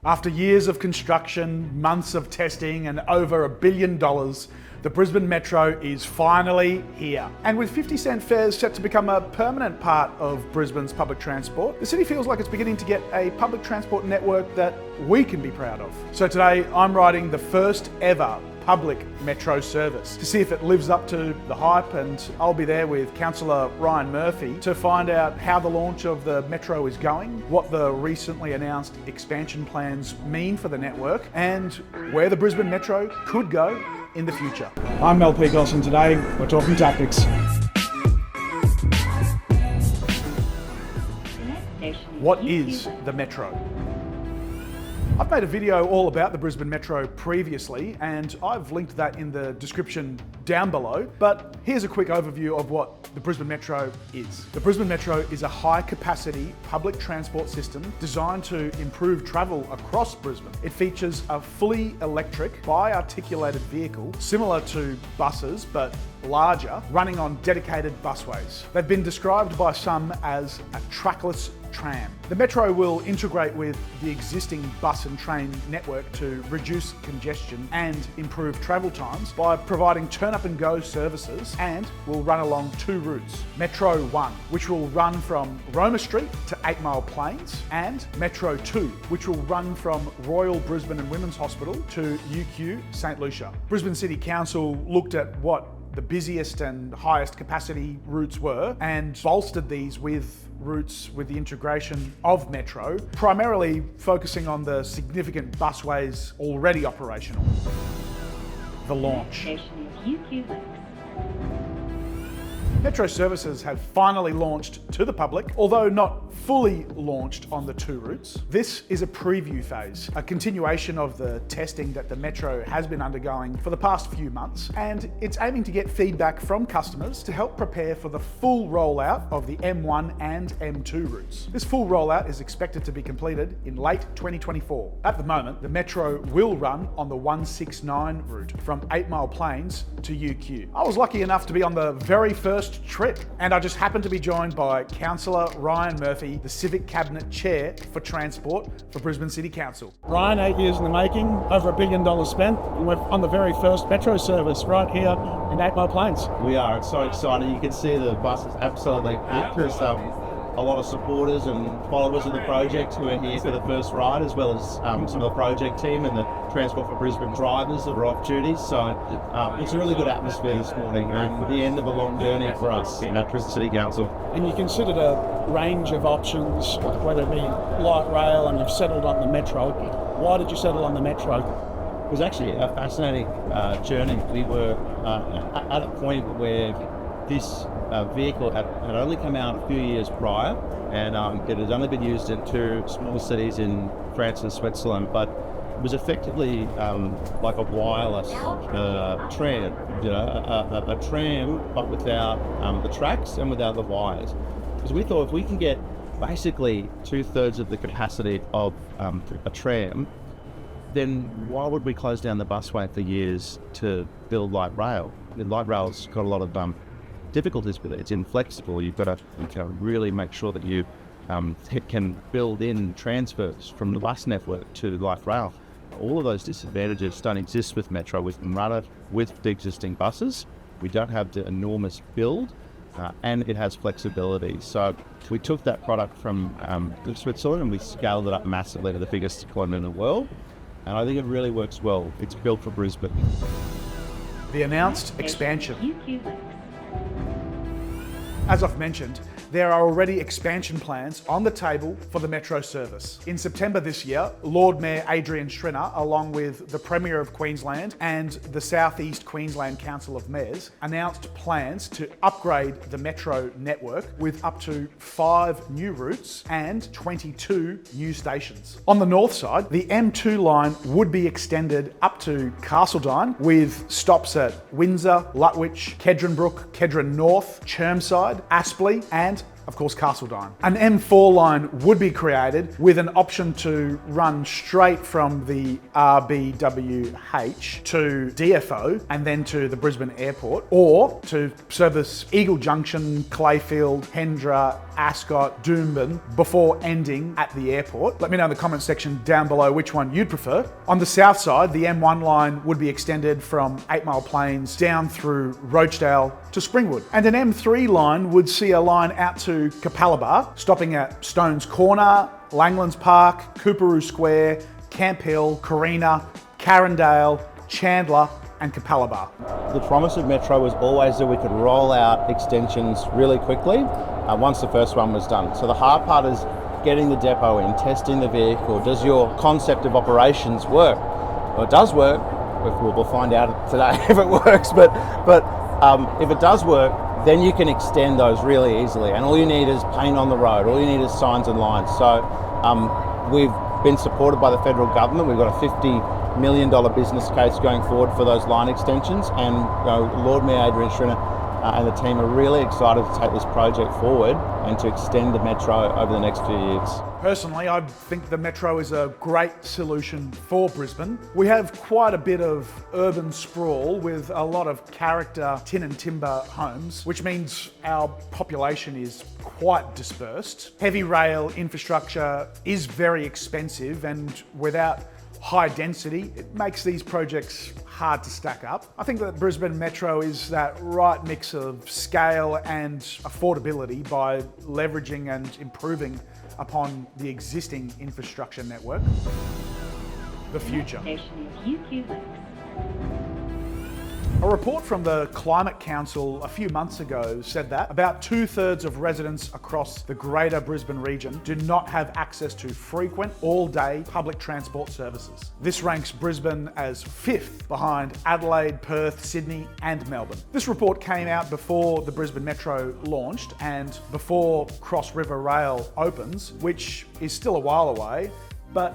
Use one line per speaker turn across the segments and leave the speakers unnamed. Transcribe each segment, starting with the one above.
After years of construction, months of testing, and over $1 billion, the Brisbane Metro is finally here. And with 50-cent fares set to become a permanent part of Brisbane's public transport, the city feels like it's beginning to get a public transport network that we can be proud of. So today, I'm riding the first ever public metro service to see if it lives up to the hype, and I'll be there with Councillor Ryan Murphy to find out how the launch of the metro is going, what the recently announced expansion plans mean for the network, and where the Brisbane Metro could go in the future.
I'm Mel Pikos, and today we're talking tactics.
What is the Metro? I've made a video all about the Brisbane Metro previously, and I've linked that in the description down below, but here's a quick overview of what the Brisbane Metro is. The Brisbane Metro is a high-capacity public transport system designed to improve travel across Brisbane. It features a fully electric, bi-articulated vehicle similar to buses, but larger, running on dedicated busways. They've been described by some as a trackless tram. The Metro will integrate with the existing bus and train network to reduce congestion and improve travel times by providing turn up and go services, and will run along two routes. Metro 1, which will run from Roma Street to 8 Mile Plains, and Metro 2, which will run from Royal Brisbane and Women's Hospital to UQ St Lucia. Brisbane City Council looked at what the busiest and highest capacity routes were and bolstered these with routes with the integration of Metro, primarily focusing on the significant busways already operational. The launch. Metro services have finally launched to the public, although not fully launched on the two routes. This is a preview phase, a continuation of the testing that the Metro has been undergoing for the past few months, and it's aiming to get feedback from customers to help prepare for the full rollout of the M1 and M2 routes. This full rollout is expected to be completed in late 2024. At the moment, the Metro will run on the 169 route from 8 Mile Plains to UQ. I was lucky enough to be on the very first trip, and I just happened to be joined by Councillor Ryan Murphy, the Civic Cabinet Chair for Transport for Brisbane City Council.
Ryan, 8 years in the making, over $1 billion spent, and we're on the very first metro service right here in 8 Mile Plains.
We are, it's so exciting. You can see the bus is absolutely packed. There's a lot of supporters and followers of the project who are here for the first ride, as well as some of the project team and the Transport for Brisbane drivers that are off duty. So it's a really good atmosphere this morning, and the end of a long journey for us in Brisbane City Council.
And you considered a range of options, whether it be light rail, and you've settled on the Metro. Why did you settle on the Metro?
It was actually a fascinating journey. We were at a point where this vehicle had only come out a few years prior, and it had only been used in two small cities in France and Switzerland, but it was effectively like a wireless tram, a tram, but without the tracks and without the wires. Because we thought if we can get basically 2/3 of the capacity of a tram, then why would we close down the busway for years to build light rail? The light rail's got a lot of difficulties with it. It's inflexible. You've got to really make sure that you can build in transfers from the bus network to light rail. All of those disadvantages don't exist with Metro. We can run it with the existing buses. We don't have the enormous build, and it has flexibility. So we took that product from Switzerland and we scaled it up massively to the biggest deployment in the world. And I think it really works well. It's built for Brisbane.
The announced expansion. As I've mentioned, there are already expansion plans on the table for the Metro service. In September this year, Lord Mayor Adrian Schrinner, along with the Premier of Queensland and the South East Queensland Council of Mayors, announced plans to upgrade the Metro network with up to 5 new routes and 22 new stations. On the north side, the M2 line would be extended up to Castledine, with stops at Windsor, Lutwyche, Kedron Brook, Kedron North, Chermside, Aspley and of course, Castledine. An M4 line would be created with an option to run straight from the RBWH to DFO and then to the Brisbane Airport, or to service Eagle Junction, Clayfield, Hendra, Ascot, Doomben before ending at the airport. Let me know in the comment section down below which one you'd prefer. On the south side, the M1 line would be extended from 8 Mile Plains down through Roachdale to Springwood. And an M3 line would see a line out to Capalaba, stopping at Stones Corner, Langlands Park, Cooperoo Square, Camp Hill, Carina, Carindale, Chandler, and Capalaba.
The promise of Metro was always that we could roll out extensions really quickly once the first one was done. So the hard part is getting the depot in, testing the vehicle. Does your concept of operations work? Well, it does work. We'll find out today if it works, but if it does work, then you can extend those really easily. And all you need is paint on the road. All you need is signs and lines. So we've been supported by the federal government. We've got a $50 million business case going forward for those line extensions, and Lord Mayor Adrian Schrinner and the team are really excited to take this project forward and to extend the Metro over the next few years.
Personally, I think the Metro is a great solution for Brisbane. We have quite a bit of urban sprawl with a lot of character tin and timber homes, which means our population is quite dispersed. Heavy rail infrastructure is very expensive, and without high density, it makes these projects hard to stack up. I think that Brisbane Metro is that right mix of scale and affordability by leveraging and improving upon the existing infrastructure network. The future. A report from the Climate Council a few months ago said that about 2/3 of residents across the greater Brisbane region do not have access to frequent all-day public transport services. This ranks Brisbane as 5th behind Adelaide, Perth, Sydney and Melbourne. This report came out before the Brisbane Metro launched and before Cross River Rail opens, which is still a while away, but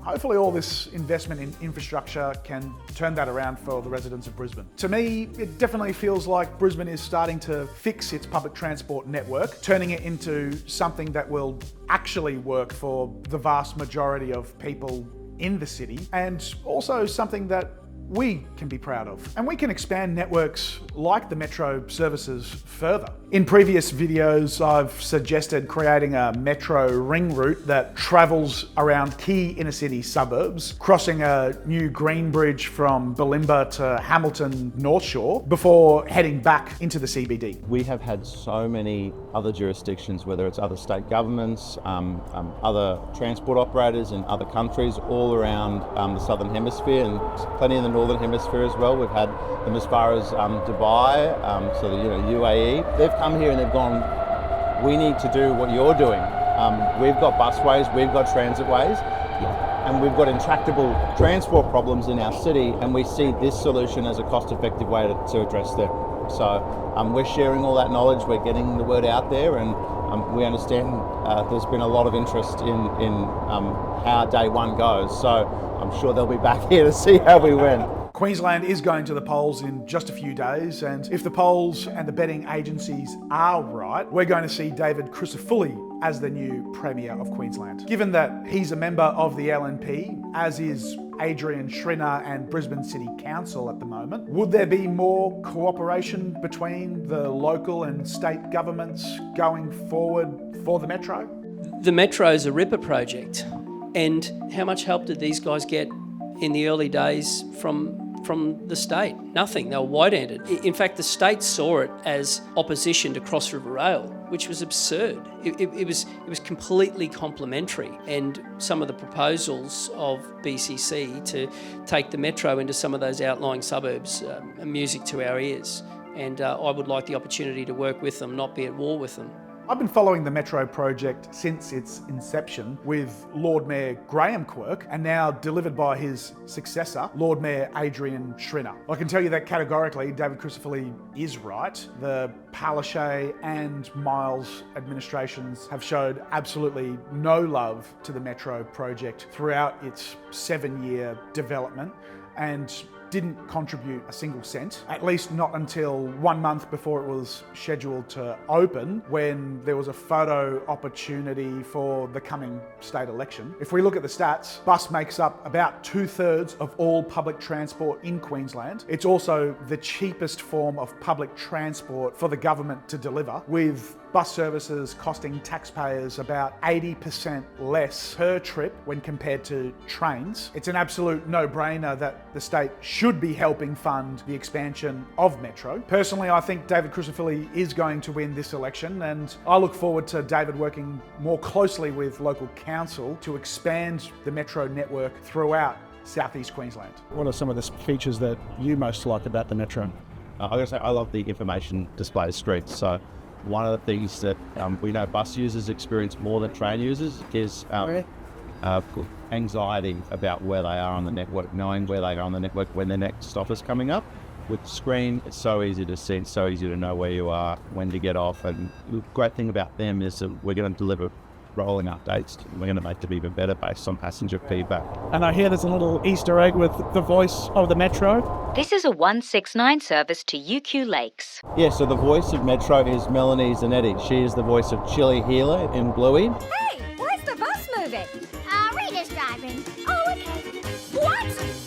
hopefully all this investment in infrastructure can turn that around for the residents of Brisbane. To me, it definitely feels like Brisbane is starting to fix its public transport network, turning it into something that will actually work for the vast majority of people in the city, and also something that we can be proud of. And we can expand networks like the Metro services further. In previous videos, I've suggested creating a Metro ring route that travels around key inner city suburbs, crossing a new green bridge from Bulimba to Hamilton North Shore before heading back into the CBD.
We have had so many other jurisdictions, whether it's other state governments, other transport operators in other countries all around the Southern Hemisphere, and plenty in the Northern Hemisphere as well. We've had them as far as Dubai, so the UAE. They've come here and they've gone, we need to do what you're doing. We've got busways, we've got transitways, and we've got intractable transport problems in our city, and we see this solution as a cost-effective way to address them. So we're sharing all that knowledge, we're getting the word out there, and we understand there's been a lot of interest in how day one goes. So I'm sure they'll be back here to see how we went.
Queensland is going to the polls in just a few days, and if the polls and the betting agencies are right, we're going to see David Crisafulli as the new Premier of Queensland. Given that he's a member of the LNP, as is Adrian Schrinner and Brisbane City Council at the moment, would there be more cooperation between the local and state governments going forward for the Metro?
The Metro is a ripper project, and how much help did these guys get in the early days from the state? Nothing. They were white-handed. In fact, the state saw it as opposition to Cross River Rail, which was absurd. It was completely complementary, and some of the proposals of BCC to take the Metro into some of those outlying suburbs are music to our ears, and I would like the opportunity to work with them, not be at war with them.
I've been following the Metro project since its inception with Lord Mayor Graham Quirk, and now delivered by his successor, Lord Mayor Adrian Schrinner. I can tell you that categorically, David Crisafulli is right. The Palaszczuk and Miles administrations have showed absolutely no love to the Metro project throughout its 7-year development, and didn't contribute a single cent, at least not until 1 month before it was scheduled to open, when there was a photo opportunity for the coming state election. If we look at the stats, bus makes up about 2/3 of all public transport in Queensland. It's also the cheapest form of public transport for the government to deliver, with bus services costing taxpayers about 80% less per trip when compared to trains. It's an absolute no-brainer that the state should be helping fund the expansion of Metro. Personally, I think David Crucifilli is going to win this election, and I look forward to David working more closely with local council to expand the Metro network throughout southeast Queensland.
What are some of the features that you most like about the Metro?
I gotta say, I love the information display streets. So one of the things that we know bus users experience more than train users is anxiety about where they are on the network, knowing where they are on the network when their next stop is coming up. With the screen, it's so easy to see, it's so easy to know where you are, when to get off. And the great thing about them is that we're going to deliver rolling updates. We're going to make them even better based on passenger feedback.
And I hear there's a little Easter egg with the voice of the Metro.
This is a 169 service to UQ Lakes.
Yeah, so the voice of Metro is Melanie Zanetti. She is the voice of Chili Healer in Bluey.
Hey, where's the bus moving? Rita's driving. Oh, okay. What?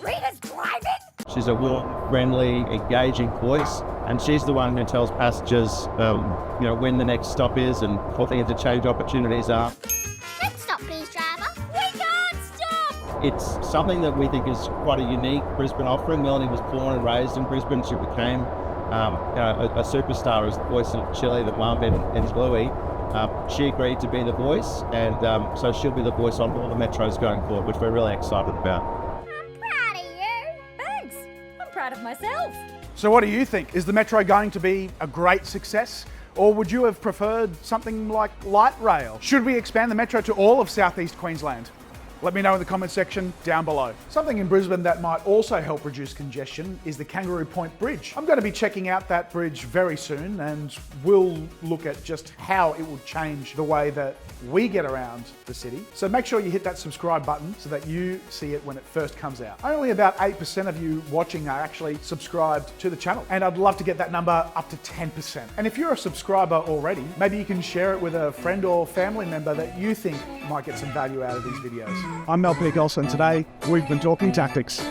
Rita's driving?
She's a warm, friendly, engaging voice, and she's the one who tells passengers, when the next stop is and what the interchange opportunities are.
Next stop, please, driver. We can't stop!
It's something that we think is quite a unique Brisbane offering. Melanie was born and raised in Brisbane. She became a superstar as the voice of Chili, the mum in Bluey. She agreed to be the voice, and so she'll be the voice on all the Metros going forward, which we're really excited about.
I'm proud of you. Thanks. I'm proud of myself.
So what do you think? Is the Metro going to be a great success? Or would you have preferred something like light rail? Should we expand the Metro to all of southeast Queensland? Let me know in the comment section down below. Something in Brisbane that might also help reduce congestion is the Kangaroo Point Bridge. I'm going to be checking out that bridge very soon, and we'll look at just how it will change the way that we get around the city. So make sure you hit that subscribe button so that you see it when it first comes out. Only about 8% of you watching are actually subscribed to the channel, and I'd love to get that number up to 10%. And if you're a subscriber already, maybe you can share it with a friend or family member that you think might get some value out of these videos.
I'm Mel Pikos, and today we've been talking tactics.